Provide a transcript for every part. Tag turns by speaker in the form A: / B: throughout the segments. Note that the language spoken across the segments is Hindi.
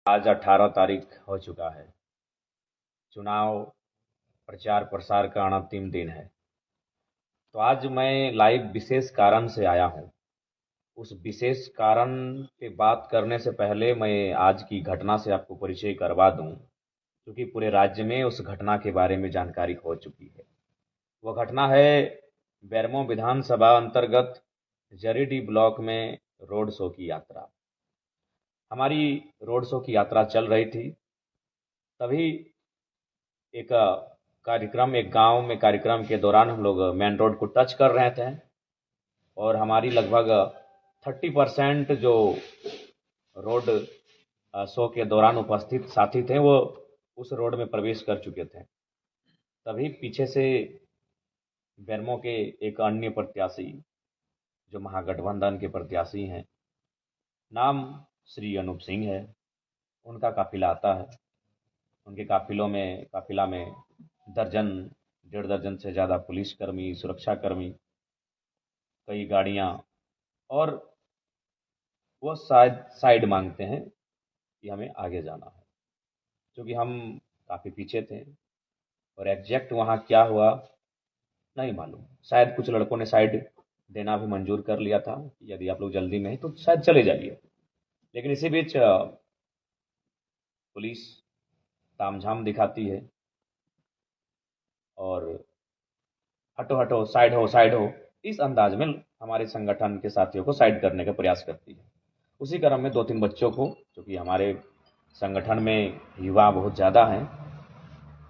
A: आज 18 तारीख हो चुका है। चुनाव प्रचार प्रसार का अंतिम दिन है। तो आज मैं लाइव विशेष कारण से आया हूँ। उस विशेष कारण पे बात करने से पहले मैं आज की घटना से आपको परिचय करवा दूं, क्योंकि पूरे राज्य में उस घटना के बारे में जानकारी हो चुकी है। वह घटना है बेरमो विधानसभा अंतर्गत जरीडीह ब्लॉक में रोड शो की यात्रा। हमारी रोड शो की यात्रा चल रही थी, तभी एक एक गांव में कार्यक्रम के दौरान हम लोग मेन रोड को टच कर रहे थे और हमारी लगभग 30% जो रोड शो के दौरान उपस्थित साथी थे वो उस रोड में प्रवेश कर चुके थे। तभी पीछे से बेरमो के एक अन्य प्रत्याशी जो महागठबंधन के प्रत्याशी हैं, नाम श्री अनूप सिंह है, उनका काफिला आता है। उनके काफिला में दर्जन 1.5 दर्जन से ज़्यादा पुलिसकर्मी, सुरक्षाकर्मी, कई गाड़ियाँ, और वो शायद साइड मांगते हैं कि हमें आगे जाना है, क्योंकि हम काफ़ी पीछे थे। और एग्जैक्ट वहाँ क्या हुआ नहीं मालूम। शायद कुछ लड़कों ने साइड देना भी मंजूर कर लिया था, यदि आप लोग जल्दी में हैं तो शायद चले जाइए। लेकिन इसी बीच पुलिस तामझाम दिखाती है और हटो हटो, साइड हो, इस अंदाज में हमारे संगठन के साथियों को साइड करने का प्रयास करती है। उसी क्रम में 2-3 बच्चों को, क्योंकि हमारे संगठन में युवा बहुत ज़्यादा हैं,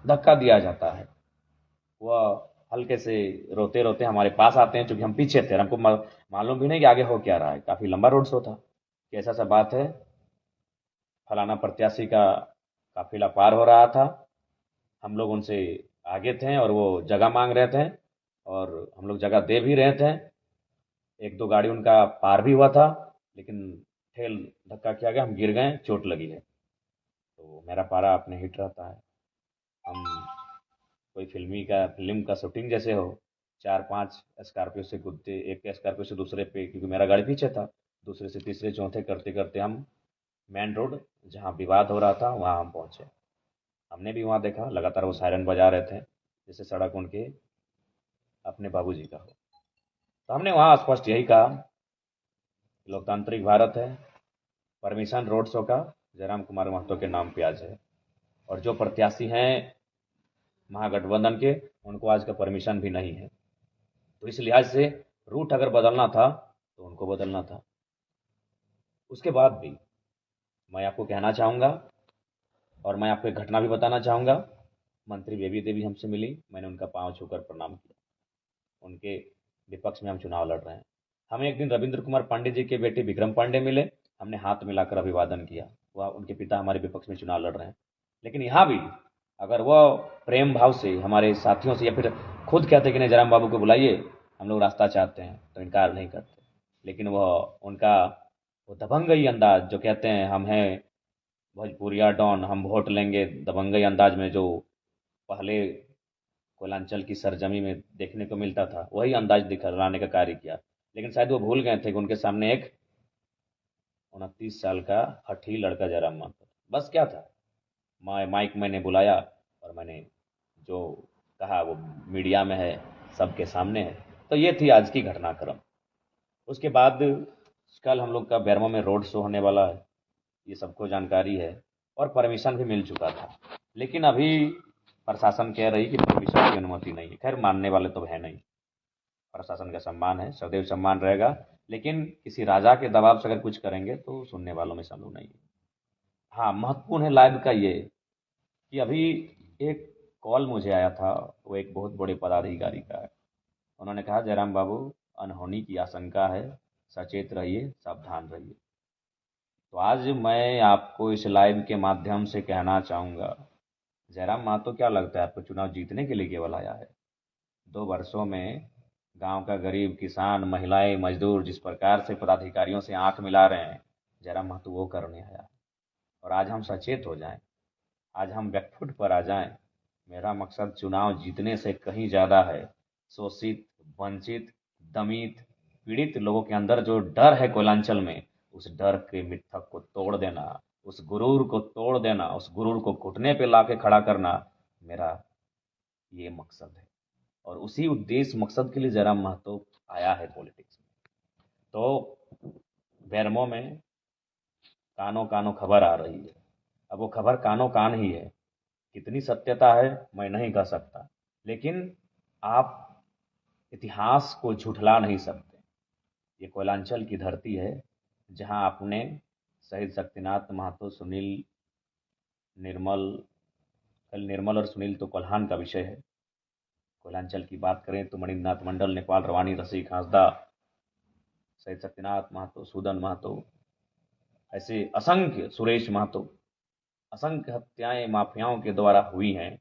A: धक्का दिया जाता है। वह हल्के से रोते रोते हमारे पास आते हैं, क्योंकि हम पीछे थे और हमको मालूम भी नहीं कि आगे हो क्या रहा है। काफ़ी लंबा रोड शो था कि ऐसा सा बात है, फलाना प्रत्याशी का काफिला पार हो रहा था, हम लोग उनसे आगे थे और वो जगह मांग रहे थे और हम लोग जगह दे भी रहे थे। एक दो गाड़ी उनका पार भी हुआ था, लेकिन ठेल धक्का किया गया, हम गिर गए, चोट लगी है। तो मेरा पारा अपने हिट रहता है। हम कोई फिल्म का शूटिंग जैसे हो, 4-5 स्कॉर्पियो से कूदते, एक स्कॉर्पियो से दूसरे पे, क्योंकि मेरा गाड़ी पीछे था, दूसरे से तीसरे चौथे करते करते हम मेन रोड जहाँ विवाद हो रहा था वहाँ हम पहुँचे। हमने भी वहाँ देखा, लगातार वो सायरन बजा रहे थे जैसे सड़क उनके अपने बाबूजी का हो। तो हमने वहाँ स्पष्ट यही कहा, लोकतांत्रिक भारत है, परमिशन रोड शो का जयराम कुमार महतो के नाम पे आज है, और जो प्रत्याशी हैं महागठबंधन के, उनको आज का परमिशन भी नहीं है। तो इस लिहाज से रूट अगर बदलना था तो उनको बदलना था। उसके बाद भी मैं आपको कहना चाहूँगा और मैं आपको एक घटना भी बताना चाहूँगा। मंत्री बेबी देवी हमसे मिली, मैंने उनका पाँव छूकर प्रणाम किया। उनके विपक्ष में हम चुनाव लड़ रहे हैं। हमें एक दिन रविंद्र कुमार पांडे जी के बेटे विक्रम पांडे मिले, हमने हाथ मिलाकर अभिवादन किया। वह उनके पिता हमारे विपक्ष में चुनाव लड़ रहे हैं। लेकिन यहाँ भी अगर वह प्रेम भाव से हमारे साथियों से, या फिर खुद कहते कि नहीं जयराम बाबू को बुलाइए, हम लोग रास्ता चाहते हैं, तो इनकार नहीं करते। लेकिन वह उनका वो दबंगई अंदाज, जो कहते हैं हम हैं भोजपुरिया डॉन, हम वोट लेंगे, दबंगई अंदाज में जो पहले कोयलांचल की सरजमी में देखने को मिलता था, वही अंदाज दिखलाने का कार्य किया। लेकिन शायद वो भूल गए थे कि उनके सामने एक 29 साल का हठी लड़का जयराम माथुर, बस क्या था, माइक मैंने बुलाया और मैंने जो कहा वो मीडिया में है, सबके सामने है। तो ये थी आज की घटनाक्रम। उसके बाद कल हम लोग का बेरमो में रोड शो होने वाला है, ये सबको जानकारी है और परमिशन भी मिल चुका था। लेकिन अभी प्रशासन कह रही कि परमिशन की अनुमति नहीं है। खैर, मानने वाले तो है नहीं, प्रशासन का सम्मान है, सदैव सम्मान रहेगा। लेकिन किसी राजा के दबाव से अगर कुछ करेंगे तो सुनने वालों में संभव नहीं है। हाँ, महत्वपूर्ण है लाइव का ये कि अभी एक कॉल मुझे आया था, वो एक बहुत बड़े पदाधिकारी का है। उन्होंने कहा जयराम बाबू, अनहोनी की आशंका है, सचेत रहिए, सावधान रहिए। तो आज मैं आपको इस लाइव के माध्यम से कहना चाहूँगा, जयराम मातो क्या लगता है आपको चुनाव जीतने के लिए केवल आया है? 2 वर्षों में गांव का गरीब किसान, महिलाएं, मजदूर जिस प्रकार से पदाधिकारियों से आंख मिला रहे हैं, जयराम महतो वो करने आया। और आज हम सचेत हो जाएं, आज हम बैकफुट पर आ जाएं। मेरा मकसद चुनाव जीतने से कहीं ज़्यादा है। शोषित, वंचित, दमित, पीड़ित लोगों के अंदर जो डर है कोयलांचल में, उस डर के मिथक को तोड़ देना, उस गुरूर को तोड़ देना, उस गुरूर को घुटने पे लाके खड़ा करना मेरा ये मकसद है। और उसी उद्देश्य मकसद के लिए जयराम महतो आया है पॉलिटिक्स में। तो बेरमो में कानो कानो खबर आ रही है। अब वो खबर कानो कान ही है, कितनी सत्यता है मैं नहीं कह सकता, लेकिन आप इतिहास को झुठला नहीं सकते। ये कोयलांचल की धरती है जहां आपने शहीद शक्तिनाथ महतो, सुनील, निर्मल, कल निर्मल और सुनील तो कोल्हान का विषय है। कोयलांचल की बात करें तो मणिनाथ मंडल, नेपाल रवानी, रसिक हांसदा, शहीद शक्तिनाथ महतो, सूदन महतो, ऐसे असंख्य, सुरेश महतो, असंख्य हत्याएं माफियाओं के द्वारा हुई हैं।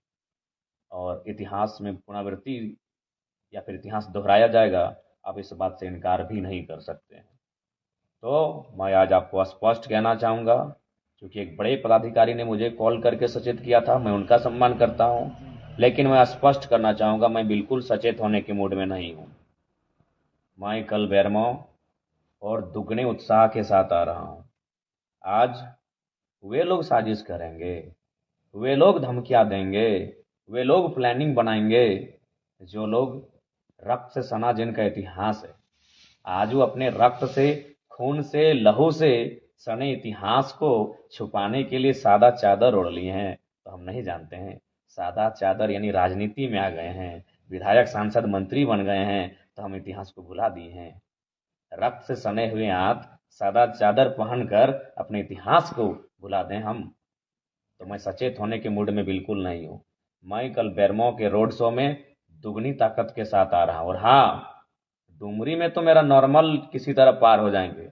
A: और इतिहास में पुनरावृत्ति या फिर इतिहास दोहराया जाएगा, आप इस बात से इनकार भी नहीं कर सकते हैं। तो मैं आज आपको स्पष्ट कहना चाहूँगा, क्योंकि एक बड़े पदाधिकारी ने मुझे कॉल करके सचेत किया था, मैं उनका सम्मान करता हूँ, लेकिन मैं स्पष्ट करना चाहूँगा मैं बिल्कुल सचेत होने के मूड में नहीं हूँ। मैं कल बेरमो और दुगने उत्साह के साथ आ रहा हूँ। आज वे लोग साजिश करेंगे, वे लोग धमकियाँ देंगे, वे लोग प्लानिंग बनाएंगे, जो लोग रक्त से सना जिनका इतिहास है। आज वो अपने रक्त से, खून से, लहू से सने इतिहास को छुपाने के लिए सादा चादर ओढ़ लिए हैं। तो हम नहीं जानते हैं, सादा चादर यानी राजनीति में आ गए हैं, विधायक, सांसद, मंत्री बन गए हैं, तो हम इतिहास को भुला दिए हैं। रक्त से सने हुए हाथ सादा चादर पहनकर अपने इतिहास को भुला दें हम, तो मैं सचेत होने के मूड में बिल्कुल नहीं हूँ। मैं कल बेरमो के रोड शो में दुगनी ताकत के साथ आ रहा हूँ। और हाँ, डुमरी में तो मेरा नॉर्मल किसी तरह पार हो जाएंगे,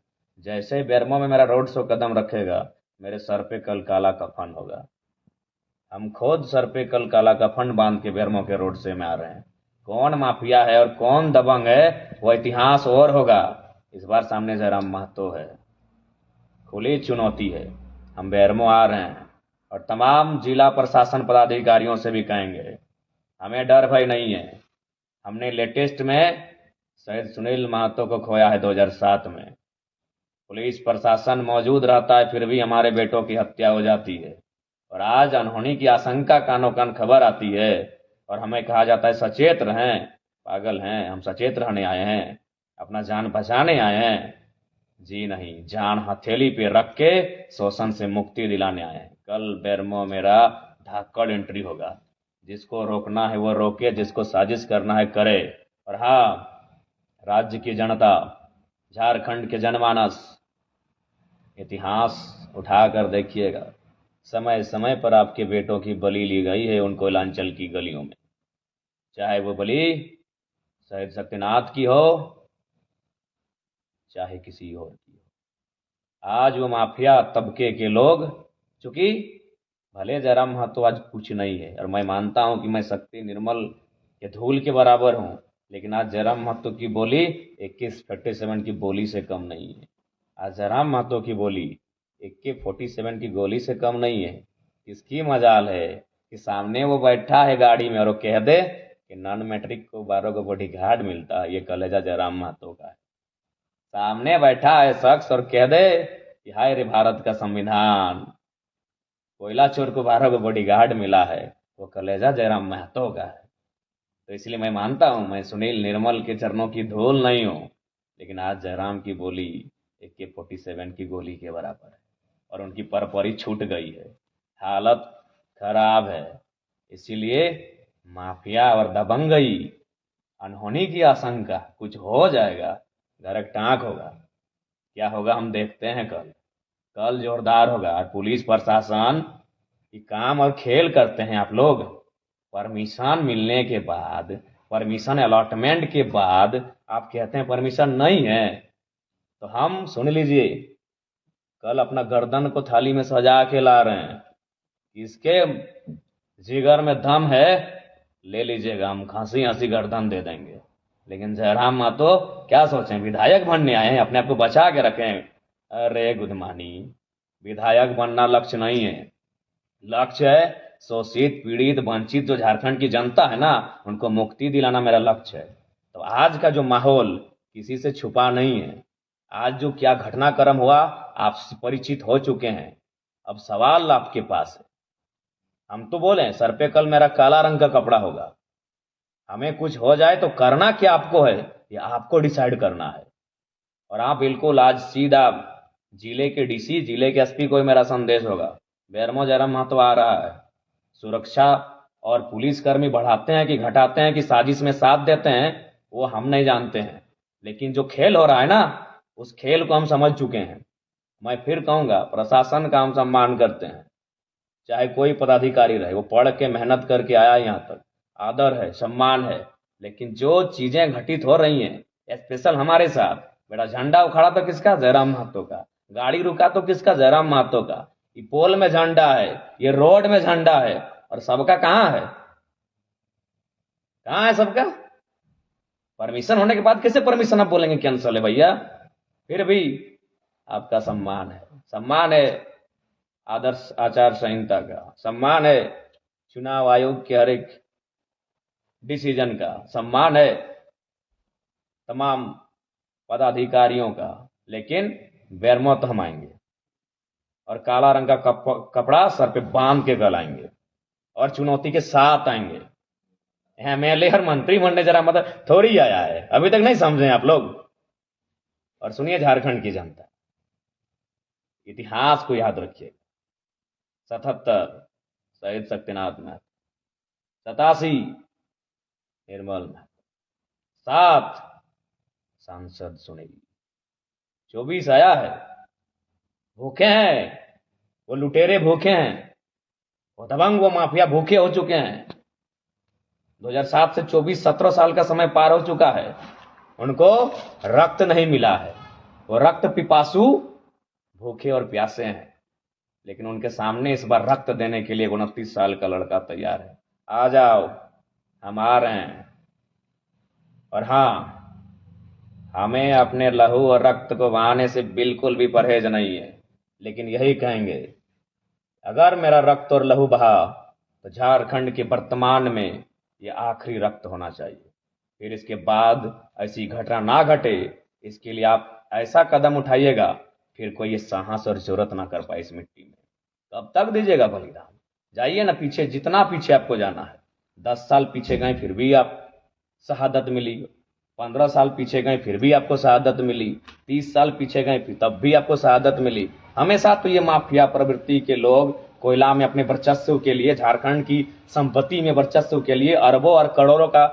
A: जैसे ही बेरमो में मेरा रोड शो कदम रखेगा, मेरे सर पे कल काला कफन होगा। हम खुद सर पे कल काला कफन बांध के बेरमो के रोड शो में आ रहे हैं। कौन माफिया है और कौन दबंग है, वो इतिहास और होगा। इस बार सामने जयराम महतो है, खुली चुनौती है। हम बेरमो आ रहे हैं और तमाम जिला प्रशासन पदाधिकारियों से भी कहेंगे, हमें डर भय नहीं है। हमने लेटेस्ट में शहीद सुनील महतो को खोया है 2007 में। पुलिस प्रशासन मौजूद रहता है, फिर भी हमारे बेटों की हत्या हो जाती है। और आज अनहोनी की आशंका, कानों कान खबर आती है और हमें कहा जाता है सचेत रहें। पागल हैं हम, सचेत रहने आए हैं, अपना जान बचाने आए हैं? जी नहीं, जान हथेली पे रख के शोषण से मुक्ति दिलाने आए हैं। कल बेरमो मेरा धाकड़ एंट्री होगा। जिसको रोकना है वो रोके, जिसको साजिश करना है करे। और हाँ, राज्य की जनता, झारखंड के जनमानस, इतिहास उठाकर देखिएगा, समय समय पर आपके बेटों की बलि ली गई है उन कोयलांचल की गलियों में। चाहे वो बलि शहीद शक्तिनाथ की हो, चाहे किसी और की हो। आज वो माफिया तबके के लोग, चूंकि भले जयराम महतो आज कुछ नहीं है, और मैं मानता हूं कि मैं शक्ति, निर्मल के धूल के बराबर हूं, लेकिन आज जयराम महतो की बोली AK-47 की बोली से कम नहीं है। आज जयराम महतो की बोली AK-47 की गोली से कम नहीं है। किसकी मजाल है कि सामने वो बैठा है गाड़ी में और वो कह दे कि नॉन मैट्रिक को 12 को बॉडी गार्ड मिलता है, ये कलेजा जयराम महतो का है। सामने बैठा है शख्स और कह दे कि हाय रे भारत का संविधान, कोयला चोर को 12 को बॉडीगार्ड मिला है, वो कलेजा जयराम महतो का है। तो इसलिए मैं मानता हूं मैं सुनील, निर्मल के चरणों की धूल नहीं हूं, लेकिन आज जयराम की बोली AK-47 की गोली के बराबर है और उनकी परपरी छूट गई है, हालत खराब है। इसीलिए माफिया और दबंगई, अनहोनी की आशंका, कुछ हो जाएगा, घर टाँक होगा। क्या होगा हम देखते हैं कल। कल जोरदार होगा। और पुलिस प्रशासन की काम और खेल करते हैं आप लोग। परमिशन मिलने के बाद, परमिशन अलॉटमेंट के बाद आप कहते हैं परमिशन नहीं है, तो हम सुन लीजिए, कल अपना गर्दन को थाली में सजा के ला रहे हैं। किसके जिगर में दम है ले लीजिएगा, हम खांसी हंसी गर्दन दे देंगे। लेकिन जयराम महतो क्या सोचें, विधायक बनने आए हैं, अपने आप को बचा के रखें। अरे गुदमानी, विधायक बनना लक्ष्य नहीं है। लक्ष्य है शोषित, पीड़ित, वंचित जो झारखंड की जनता है ना, उनको मुक्ति दिलाना मेरा लक्ष्य है। तो आज का जो माहौल किसी से छुपा नहीं है। आज जो क्या घटनाक्रम हुआ आप परिचित हो चुके हैं। अब सवाल आपके पास है, हम तो बोले सर पे कल मेरा काला रंग का कपड़ा होगा, हमें कुछ हो जाए तो करना क्या आपको है, ये आपको डिसाइड करना है। और आप बिल्कुल आज सीधा जिले के डीसी, जिले के एसपी को मेरा संदेश होगा, बेरमो जरा महत्व आ रहा है, सुरक्षा और पुलिसकर्मी बढ़ाते हैं कि घटाते हैं कि साजिश में साथ देते हैं, वो हम नहीं जानते हैं, लेकिन जो खेल हो रहा है ना, उस खेल को हम समझ चुके हैं। मैं फिर कहूंगा, प्रशासन का हम सम्मान करते हैं, चाहे कोई पदाधिकारी रहे, वो पढ़ के मेहनत करके आया यहाँ तक, आदर है, सम्मान है। लेकिन जो चीजें घटित हो रही हैं, स्पेशल हमारे साथ, बेटा झंडा उखाड़ा तो किसका, जयराम महतो का, गाड़ी रुका तो किसका, जयराम महतो का, ये पोल में झंडा है, ये रोड में झंडा है, और सबका कहाँ है, कहाँ है सबका? परमिशन होने के बाद कैसे परमिशन आप बोलेंगे कैंसल है भैया? फिर भी आपका सम्मान है, सम्मान है आदर्श आचार संहिता का, सम्मान है चुनाव आयोग के हर एक डिसीजन का, सम्मान है तमाम पदाधिकारियों का। लेकिन बेरमो तो हम आएंगे और काला रंग का कपड़ा सर पे बांध के गलाएंगे और चुनौती के साथ आएंगे। एमएलए और मंत्री बनने जरा मतलब थोड़ी आया है, अभी तक नहीं समझे आप लोग। और सुनिए झारखंड की जनता, इतिहास को याद रखिए, 77 शहीद शक्तिनाथ महतो, 87 निर्मल महतो, 7 सांसद सुनील, 24 आया है, भूखे हैं वो लुटेरे, भूखे हैं वो दबंग, वो माफिया भूखे हो चुके हैं। 2007 से 24 17 साल का समय पार हो चुका है, उनको रक्त नहीं मिला है, वो रक्त पिपासु भूखे और प्यासे हैं। लेकिन उनके सामने इस बार रक्त देने के लिए 29 साल का लड़का तैयार है। आ जाओ, हम आ रहे हैं। और हाँ, हमें अपने लहू और रक्त को बहाने से बिल्कुल भी परहेज नहीं है, लेकिन यही कहेंगे, अगर मेरा रक्त और लहू बहा तो झारखंड के वर्तमान में यह आखिरी रक्त होना चाहिए। फिर इसके बाद ऐसी घटना ना घटे, इसके लिए आप ऐसा कदम उठाइएगा फिर कोई ये साहस और जरूरत ना कर पाए इस मिट्टी में। कब तक दीजिएगा बलिदान? जाइए ना पीछे, जितना पीछे आपको जाना है। 10 साल पीछे गए फिर भी आप शहादत मिली, 15 साल पीछे गए फिर भी आपको शहादत मिली, 30 साल पीछे गए फिर तब भी आपको शहादत मिली। हमेशा तो ये माफिया प्रवृत्ति के लोग कोयला में अपने वर्चस्व के लिए, झारखंड की संपत्ति में वर्चस्व के लिए, अरबों और करोड़ों का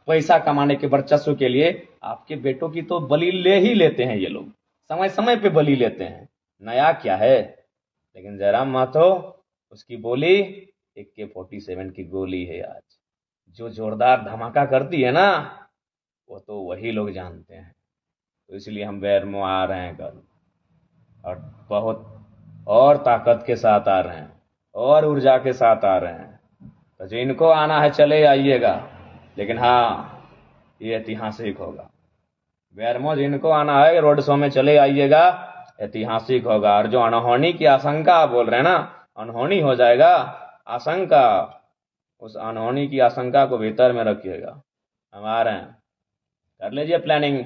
A: पैसा कमाने के वर्चस्व के लिए आपके बेटों की तो बलि ले ही लेते हैं ये लोग, समय समय पे बलि लेते हैं। नया क्या है? लेकिन जयराम महतो, उसकी बोली AK-47 की गोली है आज, जो जोरदार धमाका करती है ना, वो तो वही लोग जानते हैं। तो इसलिए हम बेरमो आ रहे हैं कल, और बहुत और ताकत के साथ आ रहे हैं, और ऊर्जा के साथ आ रहे हैं। तो जिनको आना है चले आइएगा, लेकिन हाँ, ये ऐतिहासिक होगा। बेरमो जिनको आना है रोड शो में चले आइएगा, ऐतिहासिक होगा। और जो अनहोनी की आशंका आप बोल रहे हैं ना, अनहोनी हो जाएगा, आशंका, उस अनहोनी की आशंका को भीतर में रखिएगा। हम आ रहे हैं, कर लीजिए प्लानिंग।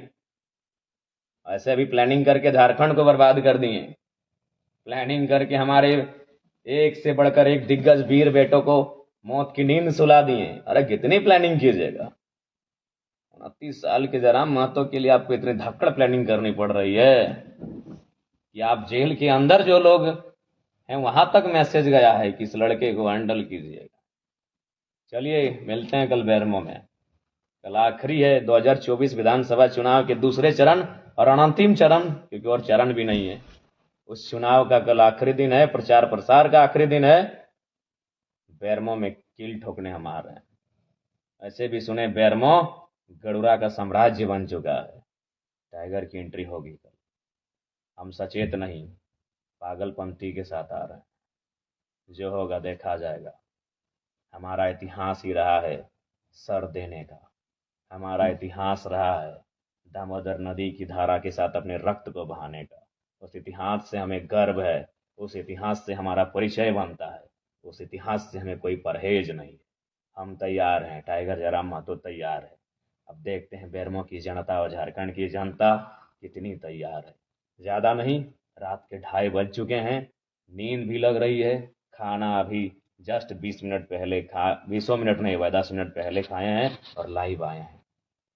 A: ऐसे अभी प्लानिंग करके झारखंड को बर्बाद कर दिए, प्लानिंग करके हमारे एक से बढ़कर एक दिग्गज वीर बेटों को मौत की नींद सुला दिए। अरे कितनी प्लानिंग कीजिएगा? 29 साल के जयराम महतो के लिए आपको इतनी धक्कड़ प्लानिंग करनी पड़ रही है कि आप जेल के अंदर जो लोग हैं वहां तक मैसेज गया है कि इस लड़के को हैंडल कीजिएगा। चलिए मिलते हैं कल बेरमो में। कल आखिरी है 2024 विधानसभा चुनाव के दूसरे चरण और अंतिम चरण, क्योंकि और चरण भी नहीं है। उस चुनाव का कल आखिरी दिन है, प्रचार प्रसार का आखिरी दिन है। बेरमो में कील ठोकने हम आ रहे हैं। ऐसे भी सुने बेरमो गरुड़ा का साम्राज्य बन चुका है, टाइगर की एंट्री होगी कल। हम सचेत नहीं, पागलपंथी के साथ आ रहे हैं, जो होगा देखा जाएगा। हमारा इतिहास ही रहा है सर देने का, हमारा इतिहास रहा है दामोदर नदी की धारा के साथ अपने रक्त को बहाने का। उस इतिहास से हमें गर्व है, उस इतिहास से हमारा परिचय बनता है, उस इतिहास से हमें कोई परहेज नहीं। हम तैयार हैं, टाइगर जयराम महतो तैयार है। अब देखते हैं बेरमो की जनता और झारखंड की जनता कितनी तैयार है। ज़्यादा नहीं, रात के 2:30 बज चुके हैं। नींद भी लग रही है, खाना अभी जस्ट 20 मिनट पहले 20 मिनट नहीं हुआ, 10 मिनट पहले खाए हैं और लाइव आए हैं।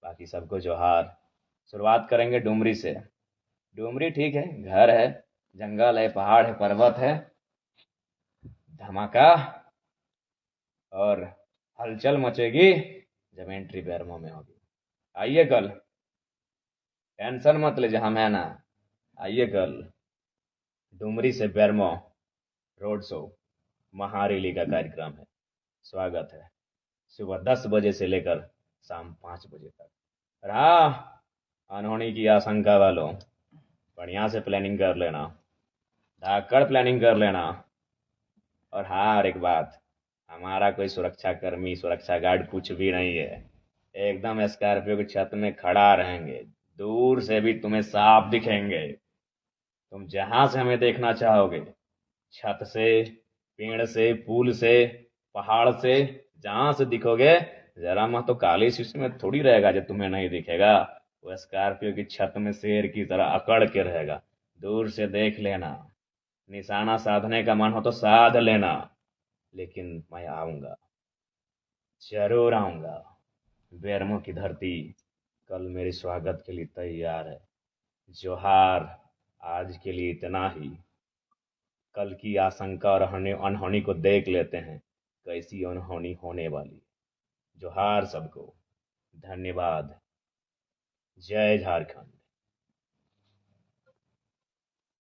A: बाकी सबको जोहार। शुरुआत करेंगे डुमरी से। डुमरी ठीक है, घर है, जंगल है, पहाड़ है, पर्वत है, धमाका और हलचल मचेगी जब एंट्री बैरमो में होगी। आइए कल, टेंशन मत लीजिए, हम है ना। आइए कल डुमरी से बैरमो रोड शो महारैली का कार्यक्रम है। स्वागत है सुबह 10 बजे से लेकर शाम 5 बजे तक। रहा अनहोनी की आशंका वालों, बढ़िया से प्लानिंग कर लेना, धाकड़ प्लानिंग कर लेना। और हाँ, और एक बात, हमारा कोई सुरक्षा कर्मी, सुरक्षा गार्ड कुछ भी नहीं है। एकदम स्कॉर्पियो की छत में खड़ा रहेंगे, दूर से भी तुम्हें साफ दिखेंगे। तुम जहां से हमें देखना चाहोगे, छत से, पेड़ से, पुल से, पहाड़ से, जहां से दिखोगे, जरा मत तो काली शीशे में थोड़ी रहेगा जो तुम्हें नहीं दिखेगा। वो स्कॉर्पियो की छत में शेर की तरह अकड़ के रहेगा। दूर से देख लेना, निशाना साधने का मन हो तो साध लेना, लेकिन मैं आऊंगा, जरूर आऊंगा। बैरमो की धरती कल मेरे स्वागत के लिए तैयार है। जोहार। आज के लिए इतना ही। कल की आशंका और अनहोनी को देख लेते हैं, कैसी अनहोनी होने वाली। जोहार सबको। धन्यवाद। जय झारखंड।